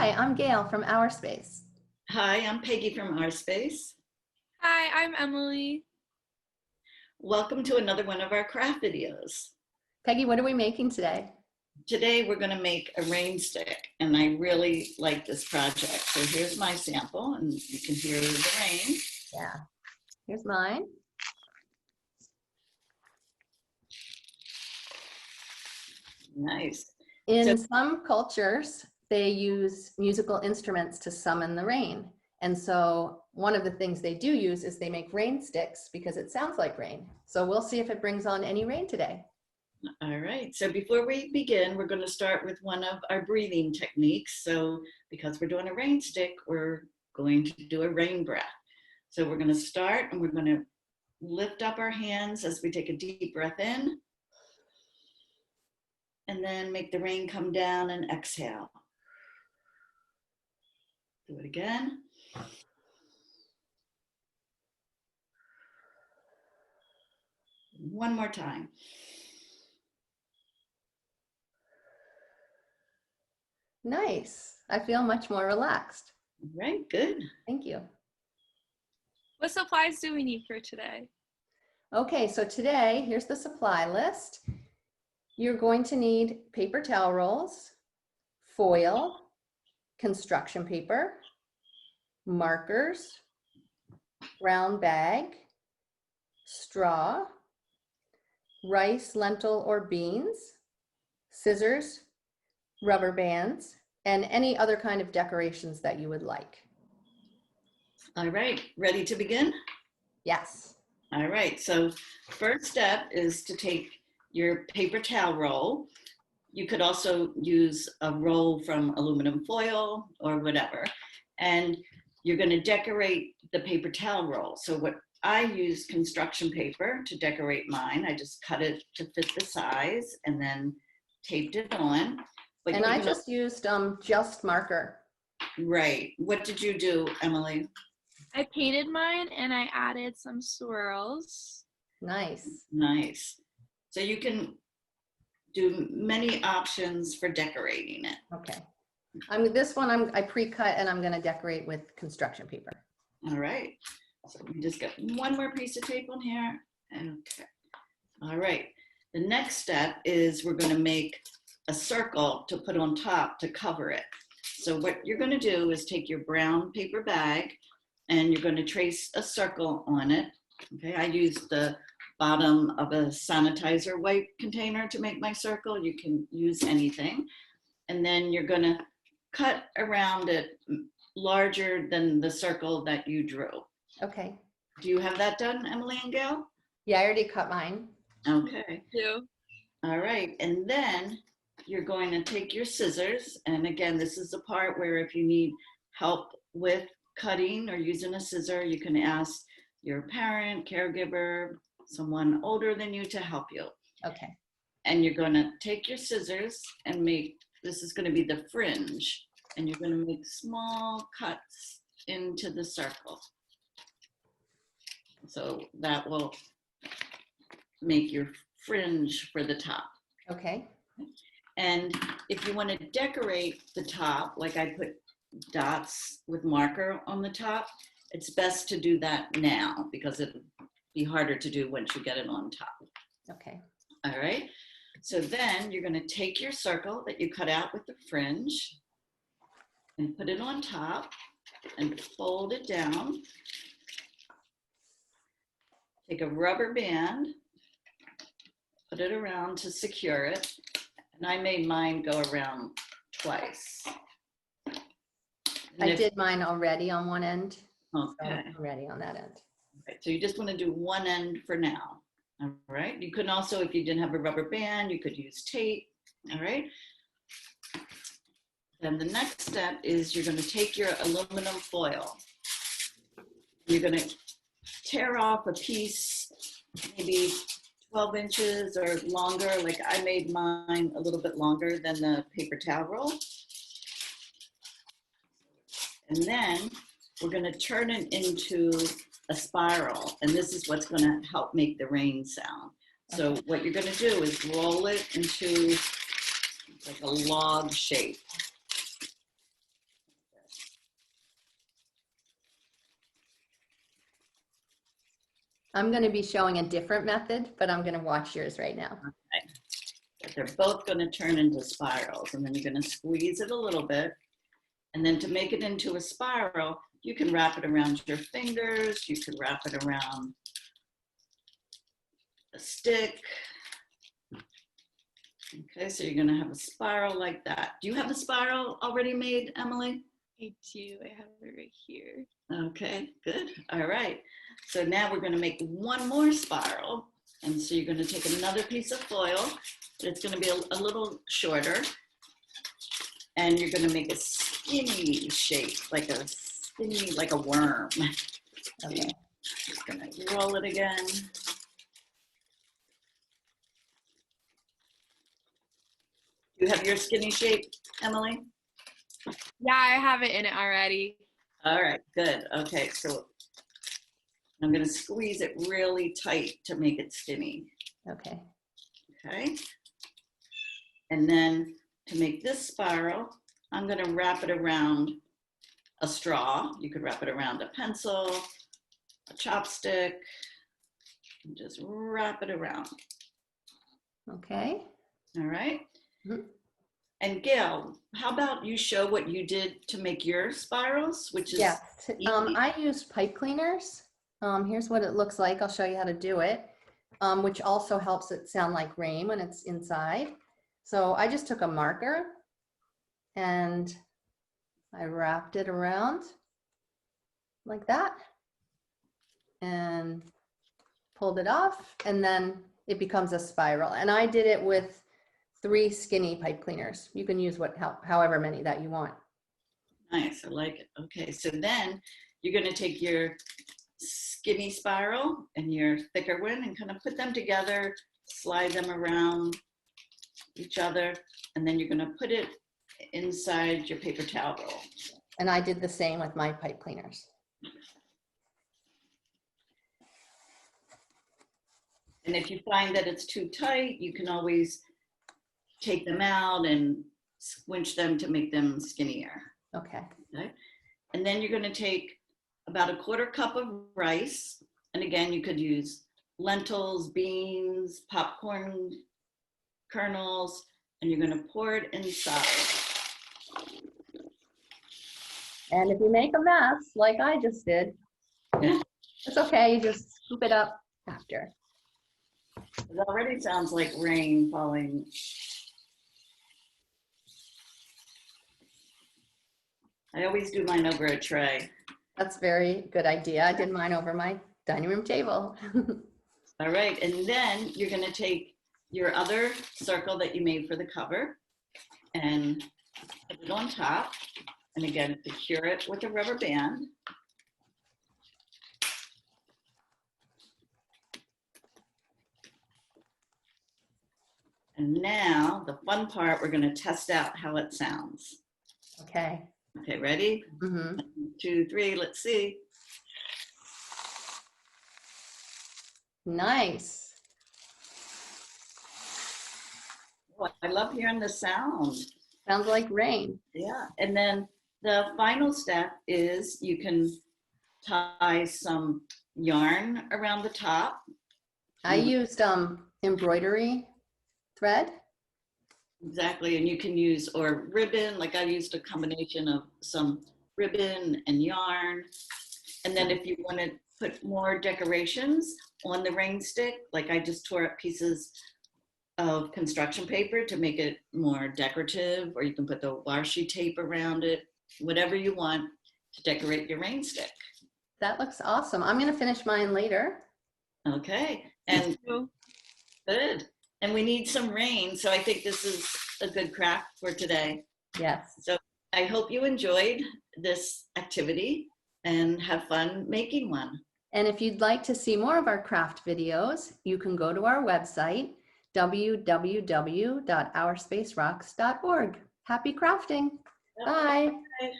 Hi, I'm Gail from Our Space. Hi, I'm Peggy from Our Space. Hi, I'm Emily. Welcome to another one of our craft videos. Peggy, what are we making today? Today we're going to make a rain stick, and I really like this project. So here's my sample, and you can hear the rain. Yeah, here's mine. Nice. In some cultures, they use musical instruments to summon the rain. And so one of the things they do use is they make rain sticks because it sounds like rain. So we'll see if it brings on any rain today. All right, so before we begin, we're going to start with one of our breathing techniques. So because we're doing a rain stick, we're going to do a rain breath. So we're going to start, and we're going to lift up our hands as we take a deep breath in, and then make the rain come down and exhale. Do it again. One more time. Nice. I feel much more relaxed. All right, good. Thank you. What supplies do we need for today? Okay, so today, here's the supply list. You're going to need paper towel rolls, foil, construction paper, markers, brown bag, straw, rice, lentil, or beans, scissors, rubber bands, and any other kind of decorations that you would like. All right, ready to begin? Yes. All right, so first step is to take your paper towel roll. You could also use a roll from aluminum foil or whatever, and you're going to decorate the paper towel roll. So what I use construction paper to decorate mine. I just cut it to fit the size and then taped it on. But and I just used just marker. Right. What did you do, Emily? I painted mine and I added some swirls. Nice. Nice. So you can do many options for decorating it. Okay. This one I pre-cut, and I'm going to decorate with construction paper. All right. So we just got one more piece of tape on here. Okay. All right. The next step is we're going to make a circle to put on top to cover it. So what you're going to do is take your brown paper bag, and you're going to trace a circle on it. Okay. I used the bottom of a sanitizer wipe container to make my circle. You can use anything. And then you're going to cut around it larger than the circle that you drew. Okay. Do you have that done, Emily and Gail? Yeah, I already cut mine. Okay. Yeah. All right. And then you're going to take your scissors. And again, this is the part where if you need help with cutting or using a scissor, you can ask your parent, caregiver, someone older than you to help you. Okay. And you're going to take your scissors and make, this is going to be the fringe, and you're going to make small cuts into the circle. So that will make your fringe for the top. Okay. And if you want to decorate the top, like I put dots with marker on the top, it's best to do that now because it'll be harder to do once you get it on top. Okay. All right. So then you're going to take your circle that you cut out with the fringe and put it on top and fold it down. Take a rubber band, put it around to secure it. And I made mine go around twice. I did mine already on one end. Okay. So I'm ready on that end. Right, so you just want to do one end for now. All right. You can also, if you didn't have a rubber band, you could use tape. All right. Then the next step is you're going to take your aluminum foil. You're going to tear off a piece, maybe 12 inches or longer. Like I made mine a little bit longer than the paper towel roll. And then we're going to turn it into a spiral. And this is what's going to help make the rain sound. So what you're going to do is roll it into like a log shape. I'm going to be showing a different method, but I'm going to watch yours right now. Okay. But they're both going to turn into spirals, and then you're going to squeeze it a little bit. And then to make it into a spiral, you can wrap it around your fingers. You can wrap it around a stick. Okay, so you're going to have a spiral like that. Do you have a spiral already made, Emily? I do. I have it right here. Okay, good. All right. So now we're going to make one more spiral. And so you're going to take another piece of foil. It's going to be a little shorter. And you're going to make a skinny shape, like a worm. Okay. Just going to roll it again. You have your skinny shape, Emily? Yeah, I have it in it already. All right, good. Okay, so I'm going to squeeze it really tight to make it skinny. Okay. Okay. And then to make this spiral, I'm going to wrap it around a straw. You could wrap it around a pencil, a chopstick, and just wrap it around. Okay. All right. Mhm. And Gail, how about you show what you did to make your spirals, which is Yes. easy. I used pipe cleaners. Here's what it looks like. I'll show you how to do it, which also helps it sound like rain when it's inside. So I just took a marker and I wrapped it around like that and pulled it off, and then it becomes a spiral. And I did it with 3 skinny pipe cleaners. You can use however many that you want. Nice, I like it. Okay, so then you're going to take your skinny spiral and your thicker one and kind of put them together, slide them around each other, and then you're going to put it inside your paper towel roll. And I did the same with my pipe cleaners. And if you find that it's too tight, you can always take them out and squinch them to make them skinnier. Okay. Okay. And then you're going to take about a 1/4 cup of rice. And again, you could use lentils, beans, popcorn kernels, and you're going to pour it inside. And if you make a mess like I just did, it's okay. You just scoop it up after. It already sounds like rain falling. I always do mine over a tray. That's a very good idea. I did mine over my dining room table. All right, and then you're going to take your other circle that you made for the cover and put it on top. And again, secure it with a rubber band. And now the fun part, we're going to test out how it sounds. Okay. Okay, ready? Mm-hmm. 1, 2, 3, let's see. Nice. Oh, I love hearing the sound. Sounds like rain. Yeah, and then the final step is you can tie some yarn around the top. I used embroidery thread. Exactly, and you can use or ribbon, like I used a combination of some ribbon and yarn. And then if you want to put more decorations on the rain stick, like I just tore up pieces of construction paper to make it more decorative, or you can put the washi tape around it, whatever you want to decorate your rain stick. That looks awesome. I'm going to finish mine later. Okay, and good. And we need some rain, so I think this is a good craft for today. Yes. So I hope you enjoyed this activity and have fun making one. And if you'd like to see more of our craft videos, you can go to our website, www.ourspacerocks.org. Happy crafting. Bye. Bye.